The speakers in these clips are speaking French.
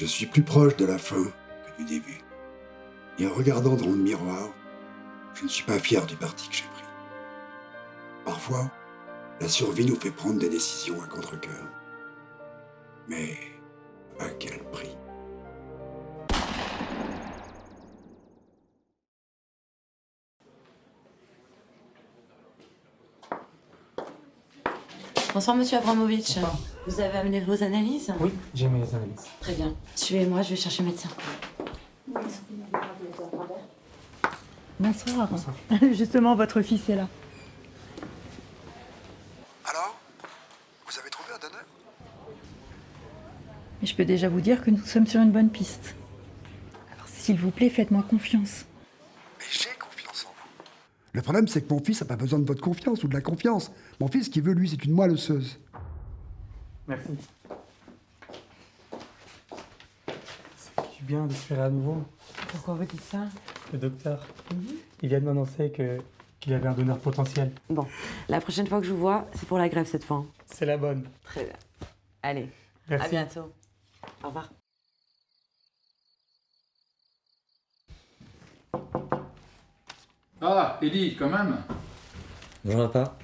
Je suis plus proche de la fin que du début. Et en regardant dans le miroir, je ne suis pas fier du parti que j'ai pris. Parfois, la survie nous fait prendre des décisions à contre-cœur. Mais à quel prix? Bonsoir, monsieur Abramovitch. Vous avez amené vos analyses? Oui, j'ai mes analyses. Très bien. Suivez-moi, je vais chercher le médecin. Bonsoir. Justement, votre fils est là. Alors? Vous avez trouvé un donneur? Mais je peux déjà vous dire que nous sommes sur une bonne piste. Alors, s'il vous plaît, faites-moi confiance. Mais j'ai confiance en vous. Le problème, c'est que mon fils n'a pas besoin de votre confiance ou de la confiance. Mon fils, ce qu'il veut, lui, c'est une moelle osseuse. Merci. Ça fait du bien d'espérer à nouveau. Pourquoi vous dites ça? Le docteur, il vient de m'annoncer qu'il avait un donneur potentiel. Bon, la prochaine fois que je vous vois, c'est pour la grève cette fois. C'est la bonne. Très bien. Allez, Merci. à bientôt. Au revoir. Ah, Eddie, quand même. Bonjour papa.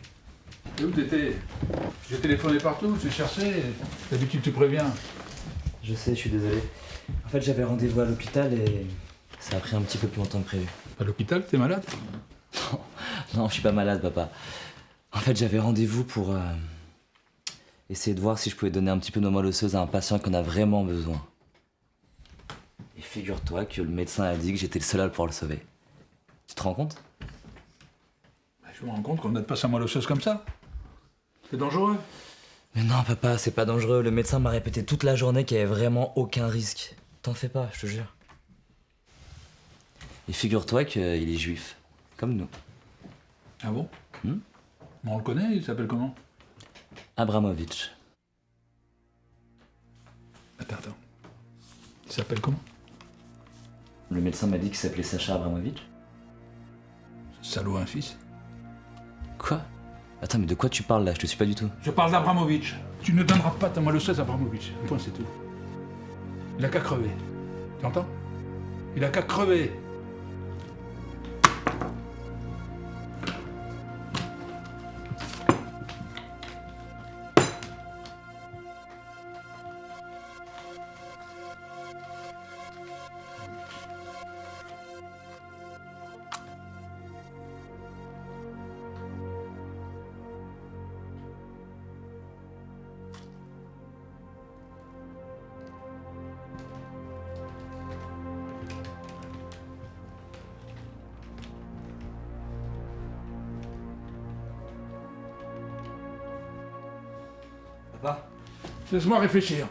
Et où t'étais? J'ai téléphoné partout, j'ai cherché. D'habitude, tu préviens. Je sais, je suis désolé. En fait, j'avais rendez-vous à l'hôpital et ça a pris un petit peu plus longtemps que prévu. À l'hôpital, t'es malade? Non, je suis pas malade, papa. En fait, j'avais rendez-vous pour essayer de voir si je pouvais donner un petit peu de moelle osseuse à un patient qui en a vraiment besoin. Et figure-toi que le médecin a dit que j'étais le seul à pouvoir le sauver. Tu te rends compte? Je me rends compte qu'on n'a pas sa moelle osseuse comme ça. C'est dangereux. Mais non, papa, c'est pas dangereux. Le médecin m'a répété toute la journée qu'il y avait vraiment aucun risque. T'en fais pas, je te jure. Et figure-toi qu'il est juif, comme nous. Ah bon? Hmm? Mais on le connaît, il s'appelle comment? Abramovitch. Attends. Il s'appelle comment? Le médecin m'a dit qu'il s'appelait Sacha Abramovitch. Salaud, un fils. Quoi? Attends, mais de quoi tu parles là? Je te suis pas du tout. Je parle d'Abramovitch. Tu ne donneras pas ta moelle osseuse à Abramovitch. Point, c'est tout. Il a qu'à crever. Tu entends? Il a qu'à crever. Papa? Laisse-moi réfléchir.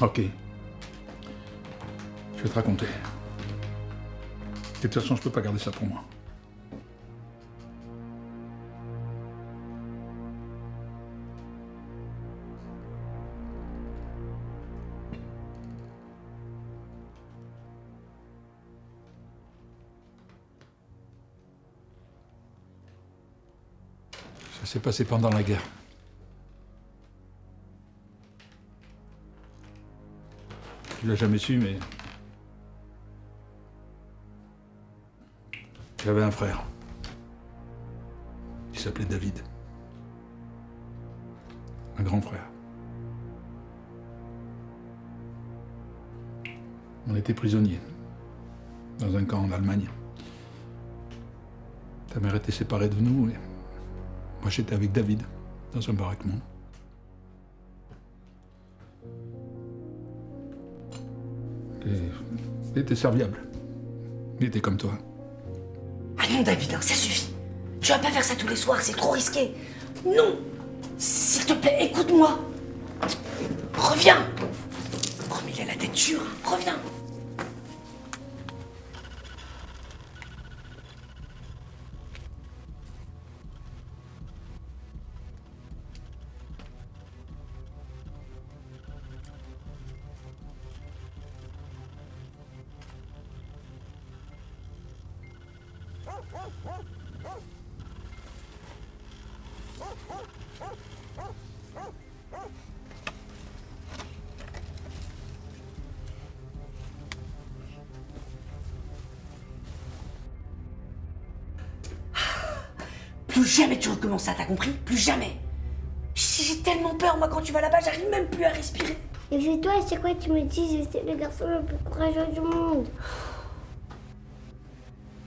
Ok. Je vais te raconter. De toute façon, je peux pas garder ça pour moi. Ça s'est passé pendant la guerre. Tu l'as jamais su, mais... J'avais un frère. Il s'appelait David. Un grand frère. On était prisonniers. Dans un camp en Allemagne. Ta mère était séparée de nous et... Moi, j'étais avec David, dans un baraquement. Il était serviable. Il était comme toi. Ah non, David, hein, ça suffit. Tu vas pas faire ça tous les soirs, c'est trop risqué. Non. S'il te plaît, écoute-moi. Reviens. Oh, mais il a la tête dure. Reviens. Plus jamais tu recommences ça, t'as compris? Plus jamais. J'ai tellement peur, moi, quand tu vas là-bas, j'arrive même plus à respirer. Et c'est toi, c'est quoi tu me dis? C'est le garçon le plus courageux du monde.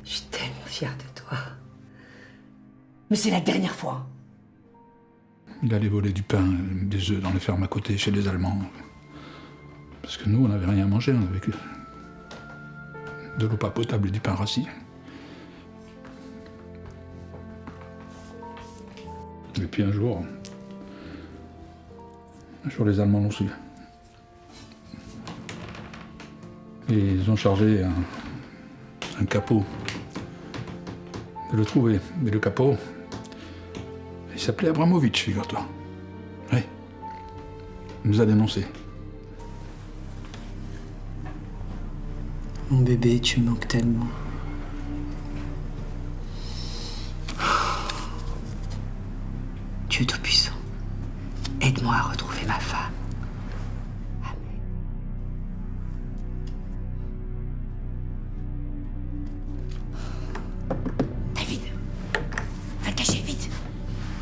Je suis tellement fière de toi. Mais c'est la dernière fois. Il allait voler du pain, des œufs dans les fermes à côté, chez les Allemands. Parce que nous, on n'avait rien à manger, on avait que de l'eau pas potable et du pain rassis. Et puis un jour, les Allemands l'ont su. Et ils ont chargé un capot de le trouver. Mais le capot, il s'appelait Abramovitch, figure-toi. Oui. Il nous a dénoncés. Mon bébé, tu me manques tellement. Dieu Tout-Puissant, aide-moi à retrouver ma femme. Amen. David, va te cacher, vite.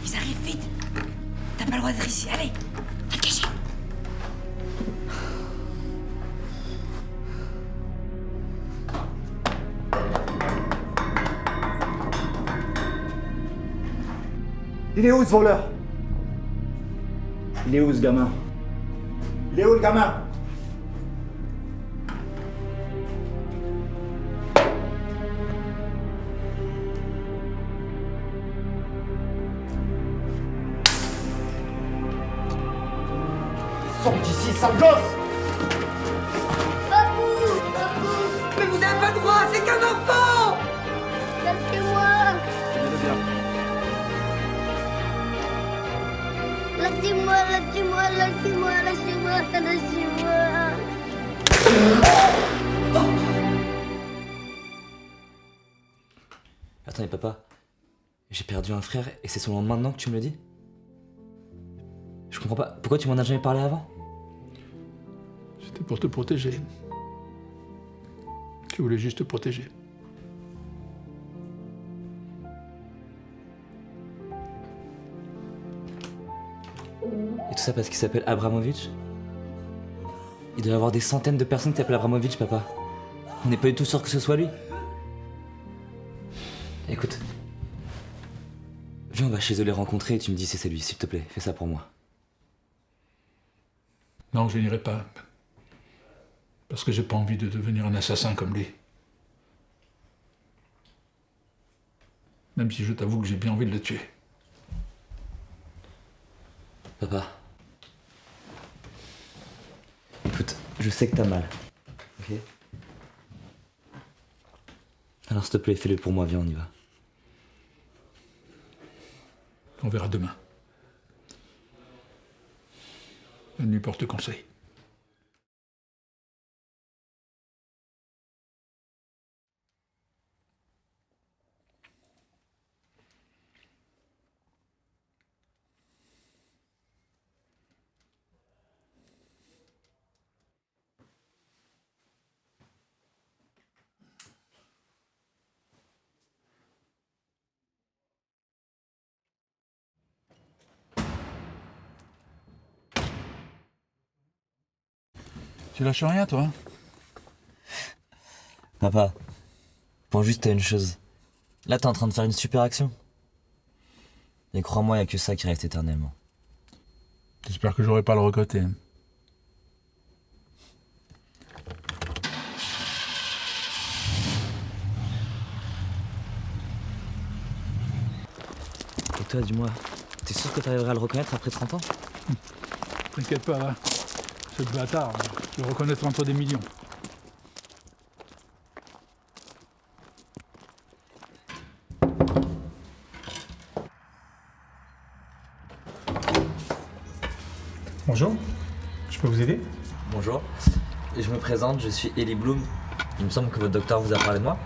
Ils arrivent, vite. T'as pas le droit d'être ici, allez, va te cacher. Il est où ce voleur? Il est où ce gamin? Il est où le gamin? Sors d'ici, sale gosse! Babou, Babou, Mais vous avez pas le droit, c'est qu'un enfant! lâchez-moi! Lâchez-moi, lâchez-moi, lâchez-moi, lâchez-moi, lâchez-moi! Attendez, papa. J'ai perdu un frère et c'est seulement maintenant que tu me le dis? Je comprends pas. Pourquoi tu m'en as jamais parlé avant? C'était pour te protéger. Je voulais juste te protéger. Et tout ça parce qu'il s'appelle Abramovitch? Il doit y avoir des centaines de personnes qui s'appellent Abramovitch, papa. On n'est pas du tout sûr que ce soit lui. Écoute. Viens, on va chez eux les rencontrer et tu me dis si c'est lui, s'il te plaît. Fais ça pour moi. Non, je n'irai pas. Parce que j'ai pas envie de devenir un assassin comme lui. Même si je t'avoue que j'ai bien envie de le tuer. Papa. Écoute, je sais que t'as mal. Ok? Alors s'il te plaît, fais-le pour moi, viens, on y va. On verra demain. Bonne nuit porte conseil. Tu lâches rien, toi? Papa, pense juste à une chose. Là, t'es en train de faire une super action. Et crois-moi, y a que ça qui reste éternellement. J'espère que j'aurai pas à le regretter. Et toi, dis-moi, t'es sûr que t'arriveras à le reconnaître après 30 ans? T'inquiète pas, là. Ce bâtard, je le reconnaître entre des millions. Bonjour, je peux vous aider? Bonjour, je me présente, je suis Ellie Bloom. Il me semble que votre docteur vous a parlé de moi.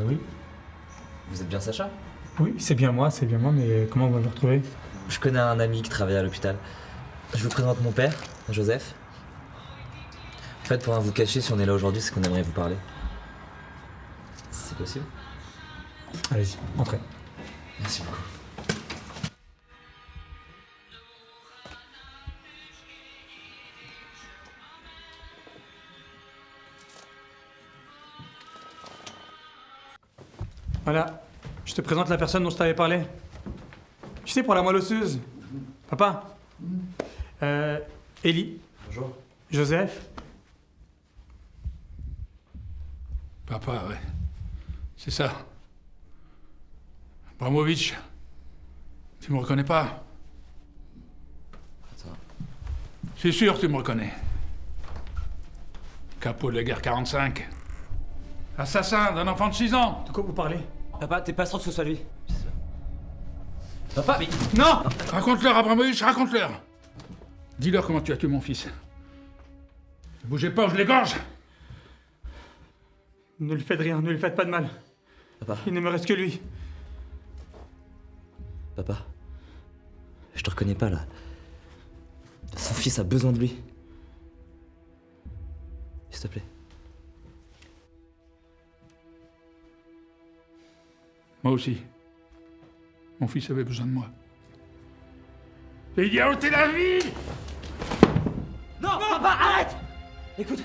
Oui. Vous êtes bien Sacha? Oui, c'est bien moi, mais comment vous m'avez retrouvé? Je connais un ami qui travaille à l'hôpital. Je vous présente mon père, Joseph. En fait, pour rien vous cacher, si on est là aujourd'hui, c'est qu'on aimerait vous parler. C'est possible? Allez-y, entrez. Merci beaucoup. Voilà, je te présente la personne dont je t'avais parlé. Tu sais, pour la moelle osseuse. Papa. Élie. Bonjour. Joseph. Papa, ouais. C'est ça. Abramovitch. Tu me reconnais pas? Attends. C'est sûr que tu me reconnais. Capot de la guerre 45. Assassin d'un enfant de 6 ans. De quoi vous parlez? Papa, t'es pas sûr que ce soit lui? Papa, mais... Non! Raconte-leur, Abramovitch, raconte-leur! Dis-leur comment tu as tué mon fils. Ne bougez pas ou je l'égorge! Ne lui faites rien, ne lui faites pas de mal. Papa. Il ne me reste que lui. Papa, je te reconnais pas là. Son fils a besoin de lui. S'il te plaît. Moi aussi. Mon fils avait besoin de moi. Et il a ôté la vie! Non, papa, arrête! Écoute.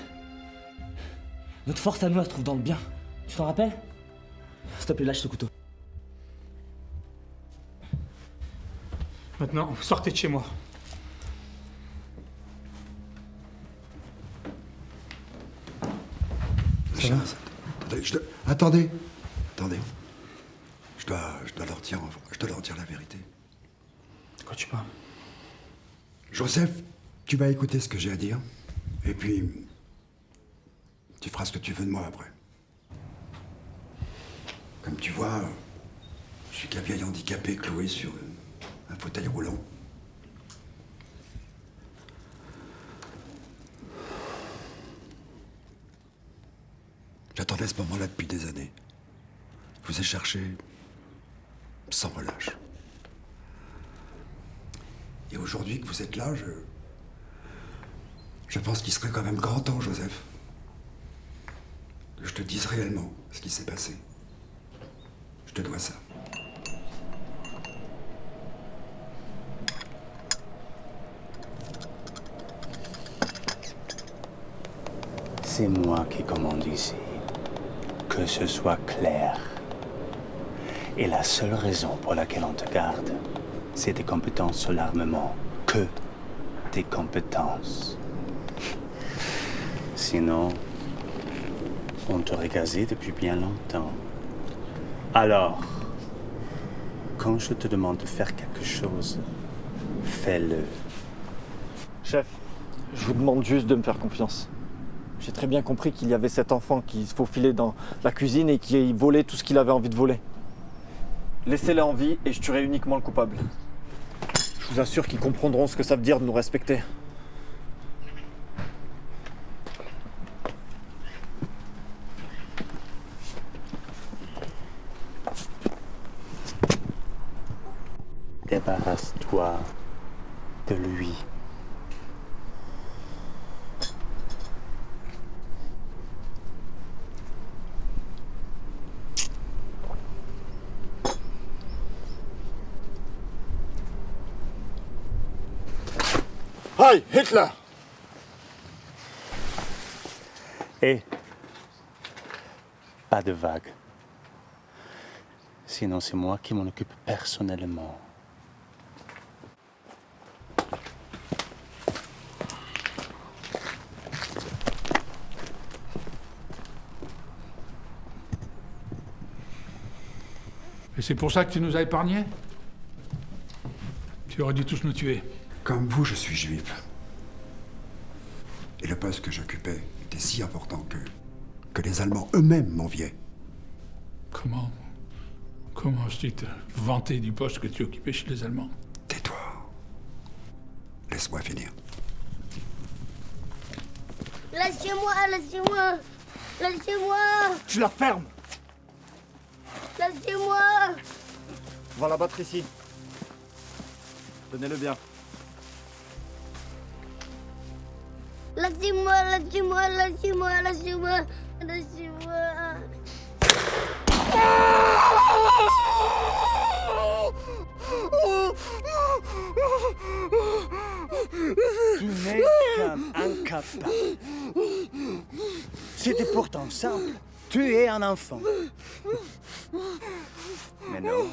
Notre force à nous, elle se trouve dans le bien. Tu t'en rappelles? S'il te plaît, lâche ce couteau. Maintenant, sortez de chez moi. Charles, attendez, attendez. Je dois leur dire la vérité. De quoi tu parles? Joseph, tu vas écouter ce que j'ai à dire. Et puis, tu feras ce que tu veux de moi après. Comme tu vois, je suis qu'un vieil handicapé cloué sur un fauteuil roulant. J'attendais ce moment-là depuis des années. Je vous ai cherché sans relâche. Et aujourd'hui que vous êtes là, je pense qu'il serait quand même grand temps, Joseph, que je te dise réellement ce qui s'est passé. Je te dois ça. C'est moi qui commande ici. Que ce soit clair. Et la seule raison pour laquelle on te garde, c'est tes compétences sur l'armement. Que tes compétences. Sinon, on t'aurait gazé depuis bien longtemps. Alors, quand je te demande de faire quelque chose, fais-le. Chef, je vous demande juste de me faire confiance. J'ai très bien compris qu'il y avait cet enfant qui se faufilait dans la cuisine et qui volait tout ce qu'il avait envie de voler. Laissez-les en vie et je tuerai uniquement le coupable. Je vous assure qu'ils comprendront ce que ça veut dire de nous respecter. Débarrasse-toi de lui. Hi, Hitler! Et pas de vague. Sinon, c'est moi qui m'en occupe personnellement. Et c'est pour ça que tu nous as épargnés? Tu aurais dû tous nous tuer. Comme vous, je suis juif. Et le poste que j'occupais était si important que les Allemands eux-mêmes m'enviaient. Comment je te vanter du poste que tu occupais chez les Allemands? Tais-toi. Laisse-moi finir. Lâchez-moi, lâchez-moi. Lâchez-moi. Tu la fermes! Lâchez-moi. On va la battre ici. Tenez-le bien. Lâchez-moi, lâchez-moi, lâchez-moi, lâchez-moi, lâchez-moi. Tu n'es qu'un incapable. C'était pourtant simple. Tu es un enfant. Mais non.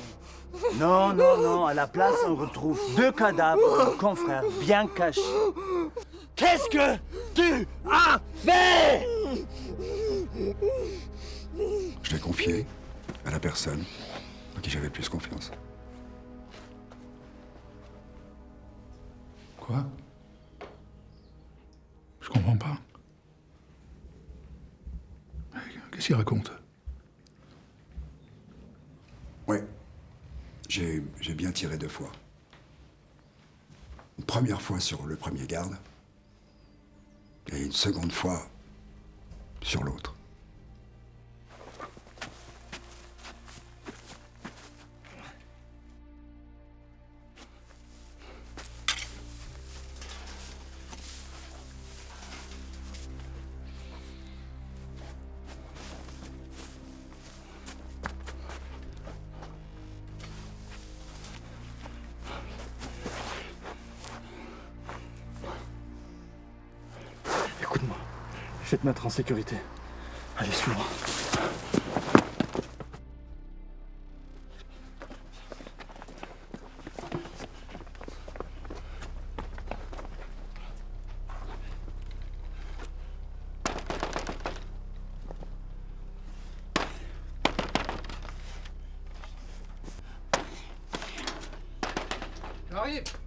Non, non, non. À la place, on retrouve 2 cadavres de confrères bien cachés. Qu'est-ce que tu as fait? Je l'ai confié à la personne en qui j'avais plus confiance. Quoi? Je comprends pas. Qu'est-ce qu'il raconte? Ouais. J'ai bien tiré 2 fois. Une première fois sur le premier garde et une seconde fois sur l'autre. Écoute-moi, je vais te mettre en sécurité. Allez, suis-moi.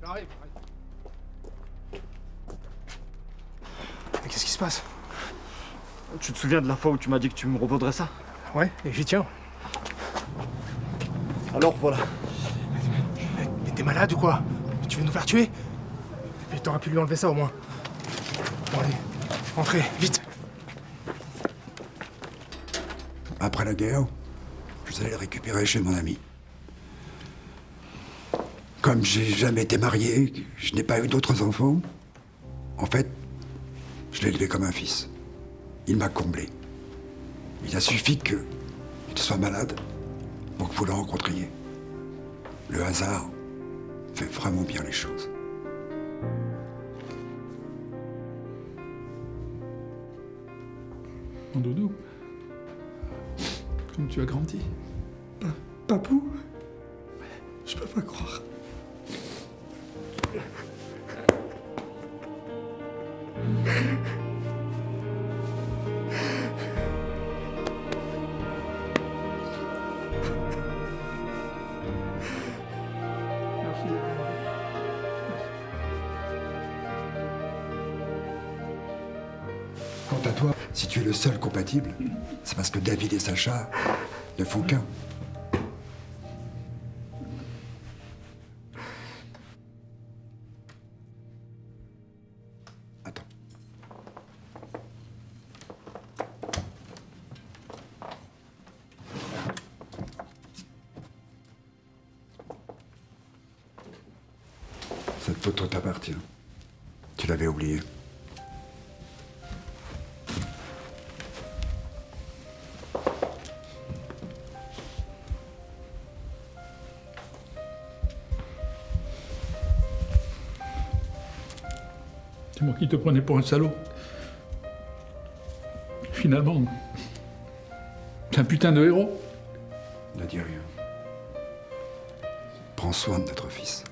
J'arrive. Mais qu'est-ce qui se passe? Tu te souviens de la fois où tu m'as dit que tu me revaudrais ça? Ouais, et j'y tiens. Alors voilà. Mais t'es malade ou quoi? Tu veux nous faire tuer? Et t'aurais pu lui enlever ça au moins. Bon allez, entrez, vite. Après la guerre, je suis allé le récupérer chez mon ami. Comme j'ai jamais été marié, je n'ai pas eu d'autres enfants, en fait, je l'ai élevé comme un fils. Il m'a comblé. Il a suffi qu'il soit malade pour que vous le rencontriez. Le hasard fait vraiment bien les choses. Mon doudou, comme tu as grandi. Papou? Je peux pas croire. Quant à toi, si tu es le seul compatible, c'est parce que David et Sacha ne font qu'un. Attends. Cette photo t'appartient. Tu l'avais oubliée. C'est moi qui te prenais pour un salaud. Finalement, t'es un putain de héros. Ne dis rien. Prends soin de notre fils.